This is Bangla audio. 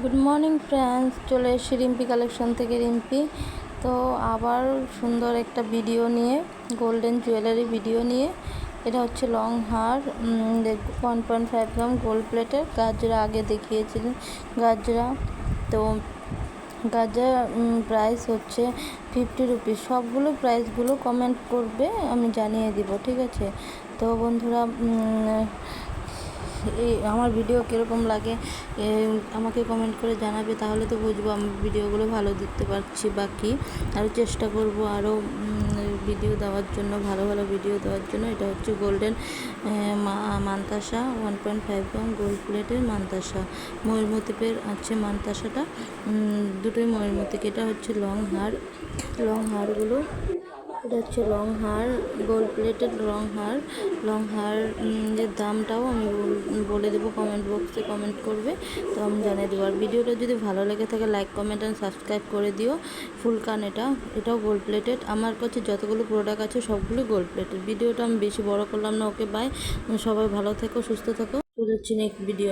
গুড মর্নিং ফ্রেন্ডস, চলে এসেছি রিম্পি কালেকশন থেকে। রিম্পি তো আবার সুন্দর একটা ভিডিও নিয়ে, গোল্ডেন জুয়েলারি ভিডিও নিয়ে। এটা হচ্ছে লং হার, 1.5 গ্রাম গোল্ড প্লেটের গাজরা আগে দেখিয়েছিলেন। গাজরা তো গাজরা প্রাইস হচ্ছে 50 রুপিস। সবগুলো প্রাইসগুলো কমেন্ট করবে, আমি জানিয়ে দিব, ঠিক আছে? তো বন্ধুরা, এই আমার ভিডিও কীরকম লাগে আমাকে কমেন্ট করে জানাবে, তাহলে তো বুঝবো আমি ভিডিওগুলো ভালো দিতে পারছি বা কী। আরও চেষ্টা করব আরও ভিডিও দেওয়ার জন্য, ভালো ভালো ভিডিও দেওয়ার জন্য। এটা হচ্ছে গোল্ডেন মানতাসা, 1.5 গ্রাম গোল্ড প্লেটের মানতাসা, ময়ূরমতিপের আছে মানতাসাটা, দুটোই ময়ূরমতিক। এটা হচ্ছে লং হারগুলো, এটা হচ্ছে লং হার, গোল্ড প্লেটেড লং হার এর দামটাও আমি বলে দেবো, কমেন্ট বক্সে কমেন্ট করবে, তো আমি জানিয়ে দেবো। আর ভিডিওটা যদি ভালো লেগে থাকে লাইক কমেন্ট অ্যান্ড সাবস্ক্রাইব করে দিও। ফুলকান, এটাও গোল্ড প্লেটেড। আমার কাছে যতগুলো প্রোডাক্ট আছে সবগুলো গোল্ড প্লেটেড। ভিডিওটা আমি বেশি বড় করলাম না। ওকে বাই, সবাই ভালো থেকো, সুস্থ থেকো। চলে যাচ্ছি নেক্সট ভিডিও।